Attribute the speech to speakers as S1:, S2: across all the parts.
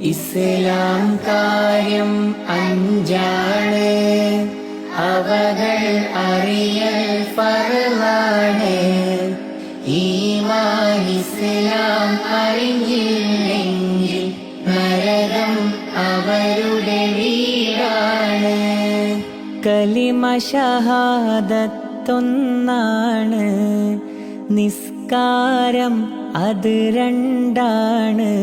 S1: ഇസ്ലാം കാര്യം അഞ്ചാണ്, അവകൾ അറിയൽ ഫർളാണ്. ഈമാൻ ഇസ്ലാം അറിഞ്ഞില്ലെങ്കിൽ നരകം അവരുടെ വീടാണ്. കലിമ ഷഹാദത്തൊന്നാണ്, നിസ്കാരം അത് രണ്ടാണ്.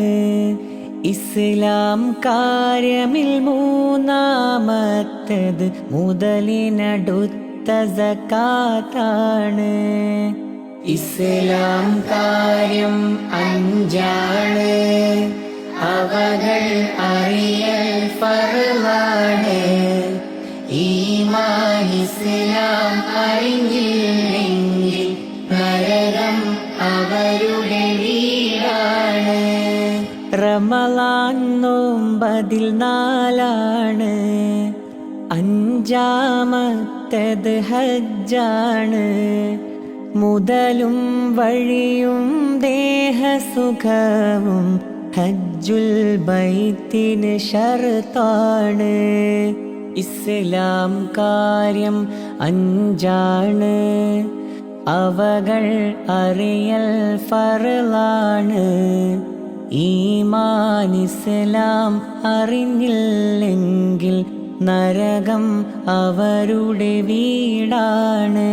S1: ഇസ്ലാം കാര്യമിൽ മൂന്നാമത്തത് മുതലിനടുത്ത സകാത്താണ്. ഇസ്ലാം കാര്യം അഞ്ചാണ്, അവകൾ അറിയൽ ഫർളാണ്. ഈമാൻ ഇസ്ലാം അറിഞ്ഞില്ലെങ്കിൽ നരകം അവരുടെ വീടാണ്. റമളാൻ നോമ്പതിൽ 4ആണ്, അഞ്ചാമത്തേത് ഹജ്ജാണ്. മുതലും വഴിയും ദേഹസുഖവും ഹജ്ജുൽ ബൈത്തിന് ശർത്താണ്. ഇസ്ലാം കാര്യം അഞ്ചാണ്, അവകൾ അറിയൽ ഫർളാണ്. ഈമാൻ ഇസ്ലാം അറിഞ്ഞില്ലെങ്കിൽ നരകം അവരുടെ വീടാണ്.